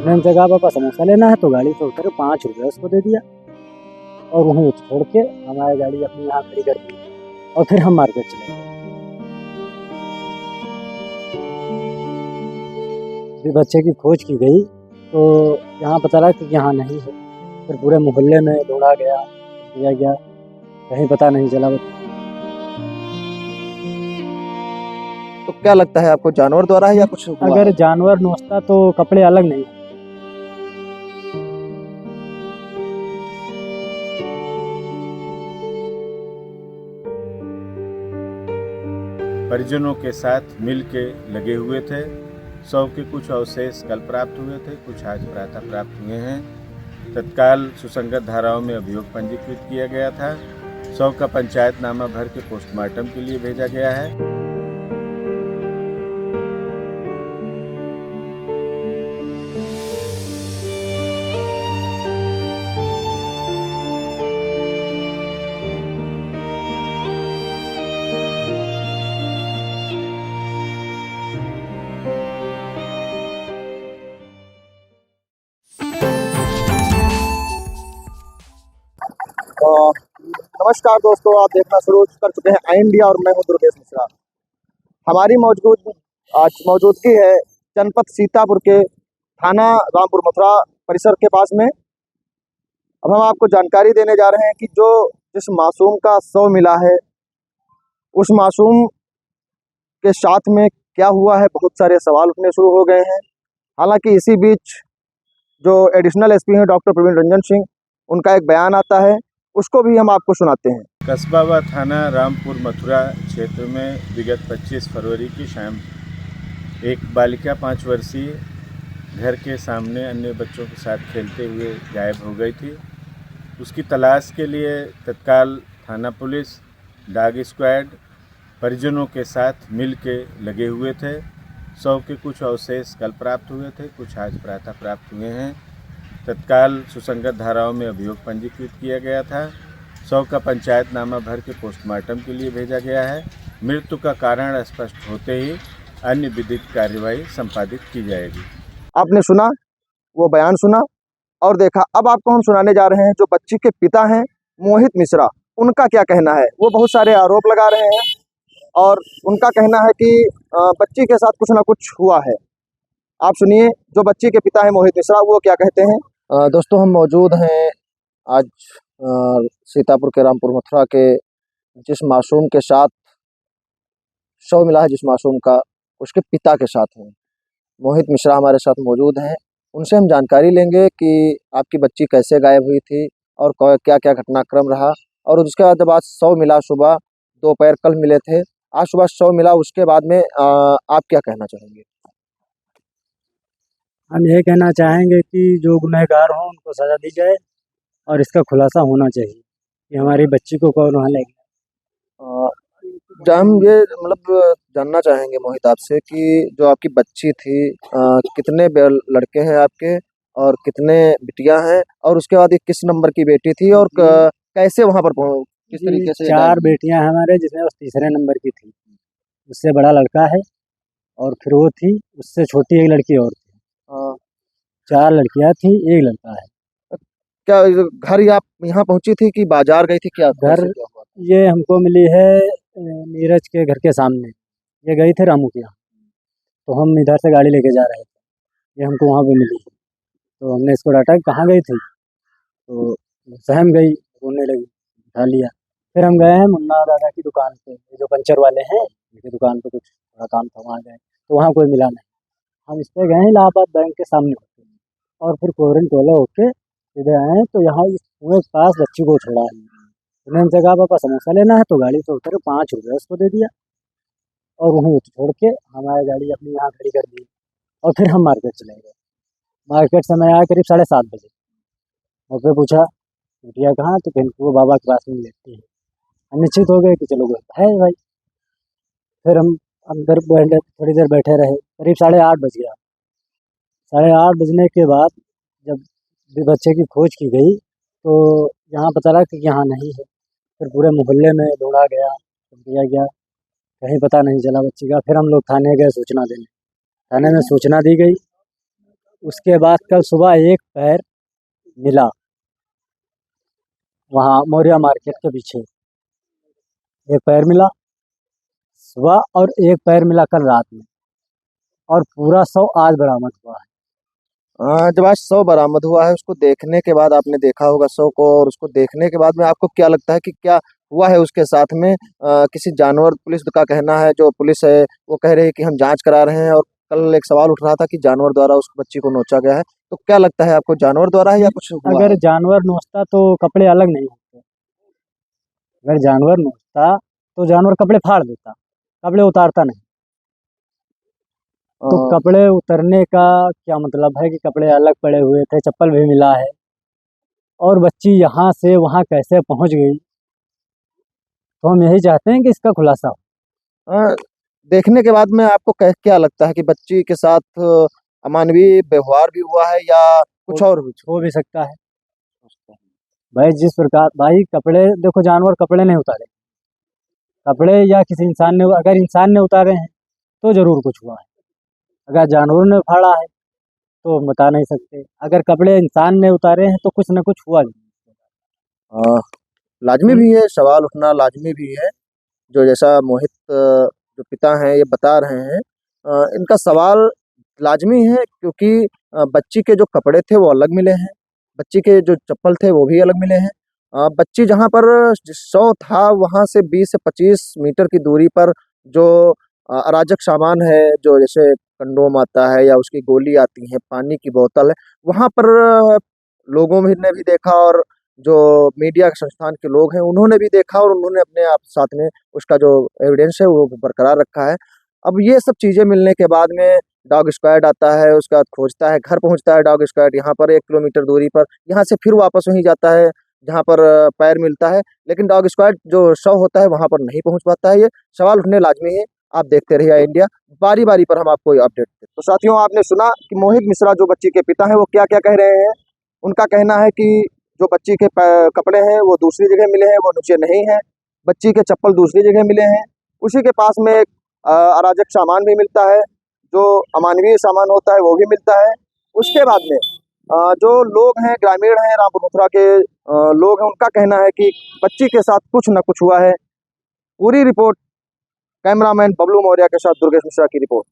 मैंने जगह पापा समोसा लेना है तो गाड़ी से उतरे, 5 रुपये उसको दे दिया और वहीं छोड़ के हमारी गाड़ी अपनी यहाँ खड़ी कर दी और फिर हम मार्केट चले गए। फिर बच्चे की खोज की गई तो यहाँ पता लगा कि यहाँ नहीं है। फिर पूरे मोहल्ले में ढूंढा गया, किया गया, कहीं पता नहीं चला। तो क्या लगता है आपको, जानवर द्वारा है या कुछ हुआ अगर है? जानवर नोचता तो कपड़े अलग नहीं। परिजनों के साथ मिल के लगे हुए थे। शव के कुछ अवशेष कल प्राप्त हुए थे, कुछ आज प्रातः प्राप्त हुए हैं। तत्काल सुसंगत धाराओं में अभियोग पंजीकृत किया गया था। शव का पंचायतनामा भर के पोस्टमार्टम के लिए भेजा गया है। नमस्कार दोस्तों, आप देखना शुरू कर चुके हैं आई इंडिया और मैं हूं दुर्गेश मिश्रा। हमारी आज मौजूदगी है जनपद सीतापुर के थाना रामपुर मथुरा परिसर के पास में। अब हम आपको जानकारी देने जा रहे हैं कि जिस मासूम का शव मिला है उस मासूम के साथ में क्या हुआ है। बहुत सारे सवाल उठने शुरू हो गए हैं। हालांकि इसी बीच जो एडिशनल एसपी हैं डॉक्टर प्रवीण रंजन सिंह, उनका एक बयान आता है, उसको भी हम आपको सुनाते हैं। कस्बा व थाना रामपुर मथुरा क्षेत्र में विगत 25 फरवरी की शाम एक बालिका 5 वर्षीय घर के सामने अन्य बच्चों के साथ खेलते हुए गायब हो गई थी। उसकी तलाश के लिए तत्काल थाना पुलिस, डॉग स्क्वाड परिजनों के साथ मिल के लगे हुए थे। शव के कुछ अवशेष कल प्राप्त हुए थे, कुछ आज प्रातः प्राप्त हुए हैं। तत्काल सुसंगत धाराओं में अभियोग पंजीकृत किया गया था। शव का पंचायतनामा भर के पोस्टमार्टम के लिए भेजा गया है। मृत्यु का कारण स्पष्ट होते ही अन्य विधिक कार्यवाही संपादित की जाएगी। आपने सुना, वो बयान सुना और देखा। अब आपको हम सुनाने जा रहे हैं जो बच्ची के पिता हैं मोहित मिश्रा, उनका क्या कहना है। वो बहुत सारे आरोप लगा रहे हैं और उनका कहना है कि बच्ची के साथ कुछ ना कुछ हुआ है। आप सुनिए जो बच्ची के पिता है मोहित मिश्रा, वो क्या कहते हैं। दोस्तों, हम मौजूद हैं आज सीतापुर के रामपुर मथुरा के जिस मासूम के साथ शव मिला है, जिस मासूम का, उसके पिता के साथ हैं मोहित मिश्रा हमारे साथ मौजूद हैं। उनसे हम जानकारी लेंगे कि आपकी बच्ची कैसे गायब हुई थी और क्या क्या घटनाक्रम रहा। और उसके बाद जब आज शव मिला, सुबह दोपहर कल मिले थे, आज सुबह शव मिला, उसके बाद में आप क्या कहना चाहेंगे। हम ये कहना चाहेंगे कि जो गुनहगार हों उनको सज़ा दी जाए और इसका खुलासा होना चाहिए कि हमारी बच्ची को कौन वहाँ ले गया। हम ये जानना चाहेंगे मोहित आपसे कि जो आपकी बच्ची थी, कितने लड़के हैं आपके और कितने बिटियां हैं, और उसके बाद ये किस नंबर की बेटी थी और कैसे वहाँ पर किस तरीके से। 4 बेटियां हमारे, जिसमें उस तीसरे नंबर की थी। उससे बड़ा लड़का है और फिर वो थी, उससे छोटी एक लड़की और थी। 4 लड़कियां थी, 1 लड़का है। क्या घर आप यहाँ पहुंची थी कि बाजार गई थी, क्या घर ये हमको मिली है नीरज के घर के सामने। ये गई थे रामू के यहाँ, तो हम इधर से गाड़ी लेके जा रहे थे, ये हमको वहाँ पे मिली। तो हमने इसको डांटा कि कहाँ गई थी, तो सहम गई, रोने लगी, उठा लिया। फिर हम गए हैं मुन्ना दादा की दुकान पे, जो पंचर वाले हैं, उनकी दुकान पे कुछ थोड़ा काम था, वहाँ गए तो वहाँ कोई मिला नहीं। हम इस पर गए इलाहाबाद बैंक के सामने होते और फिर कोहरन टोला होके इधर आए तो यहाँ इस कुएं के पास बच्ची को छोड़ा है। मैंने जगह पापा समोसा लेना है तो गाड़ी से उतरे, 5 रुपये उसको दे दिया और वहीं छोड़ के हमारी गाड़ी अपनी यहाँ खड़ी कर दी और फिर हम मार्केट चले गए। मार्केट समय आया करीब 7:30 बजे। और फिर पूछा बिटिया कहाँ, तो फिर वो बाबा के पास में लेती है। हम निश्चित हो गए कि चलो है भाई। फिर हम अंदर बैठे, थोड़ी देर बैठे रहे, करीब 8:30 बज गया। 8:30 बजने के बाद जब बच्चे की खोज की गई तो यहाँ पता लगा कि यहाँ नहीं है। फिर पूरे मोहल्ले में ढूंढा गया, दिया गया, कहीं पता नहीं चला बच्ची का। फिर हम लोग थाने गए सूचना देने, थाने में सूचना दी गई उसके बाद कल सुबह एक पैर मिला वहाँ मौर्या मार्केट के पीछे, एक पैर मिला सुबह और एक पैर मिला कल रात में, और पूरा शव आज बरामद हुआ है। जब आज शव बरामद हुआ है, उसको देखने के बाद आपने देखा होगा शव को, और उसको देखने के बाद में आपको क्या लगता है कि क्या हुआ है उसके साथ में? किसी जानवर, पुलिस का कहना है, जो पुलिस है वो कह रही है कि हम जांच करा रहे हैं, और कल एक सवाल उठ रहा था कि जानवर द्वारा उस बच्ची को नोचा गया है। तो क्या लगता है आपको, जानवर द्वारा है या कुछ हुआ अगर है? जानवर नोचता तो कपड़े अलग नहीं होते, अगर जानवर नोचता तो जानवर कपड़े फाड़ देता, कपड़े उतारता नहीं। तो अ, कपड़े उतरने का क्या मतलब है कि कपड़े अलग पड़े हुए थे, चप्पल भी मिला है, और बच्ची यहाँ से वहाँ कैसे पहुँच गई, तो हम यही चाहते हैं कि इसका खुलासा हो। अ, देखने के बाद में आपको क्या लगता है कि बच्ची के साथ अमानवीय व्यवहार भी हुआ है या कुछ हो और भी? हो भी सकता है भाई, जिस प्रकार भाई कपड़े देखो, जानवर कपड़े नहीं उतारे, कपड़े या किसी इंसान ने, अगर इंसान ने उतारे हैं तो जरूर कुछ हुआ है, अगर जानवर ने फाड़ा है तो हम बता नहीं सकते, अगर कपड़े इंसान ने उतारे हैं तो कुछ ना कुछ हुआ जरूर। अ, लाजमी भी है, सवाल उठना लाजमी भी है। जो जैसा मोहित जो पिता हैं ये बता रहे हैं, इनका सवाल लाजमी है, क्योंकि बच्ची के जो कपड़े थे वो अलग मिले हैं, बच्ची के जो चप्पल थे वो भी अलग मिले हैं। बच्ची जहाँ पर शव था वहाँ से 20 से 25 मीटर की दूरी पर जो अराजक सामान है, जो जैसे कंडोम आता है या उसकी गोली आती है, पानी की बोतल है, वहाँ पर लोगों ने भी देखा, और जो मीडिया के संस्थान के लोग हैं उन्होंने भी देखा, और उन्होंने अपने आप साथ में उसका जो एविडेंस है वो बरकरार रखा है। अब ये सब चीज़ें मिलने के बाद में डॉग स्क्वाड आता है, उसके बाद खोजता है, घर पहुंचता है डॉग स्क्वाड यहाँ पर 1 किलोमीटर दूरी पर, यहाँ से फिर वापस वहीं जाता है जहाँ पर पैर मिलता है, लेकिन डॉग स्क्वाड जो शव होता है वहाँ पर नहीं पहुंच पाता है। ये सवाल उठने लाजमी है। आप देखते रहिए इंडिया, बारी बारी पर हम आपको अपडेट देते हैं। तो साथियों, आपने सुना कि मोहित मिश्रा जो बच्ची के पिता हैं वो क्या क्या कह रहे हैं। उनका कहना है कि जो बच्ची के कपड़े हैं वो दूसरी जगह मिले हैं, वो नीचे नहीं है। बच्ची के चप्पल दूसरी जगह मिले हैं। उसी के पास में एक अराजक सामान भी मिलता है, जो अमानवीय सामान होता है वो भी मिलता है। उसके बाद में जो लोग हैं, ग्रामीण हैं, रामपुर मथुरा के लोग हैं, उनका कहना है कि बच्ची के साथ कुछ न कुछ हुआ है। पूरी रिपोर्ट कैमरामैन बबलू मौर्य के साथ दुर्गेश मिश्रा की रिपोर्ट।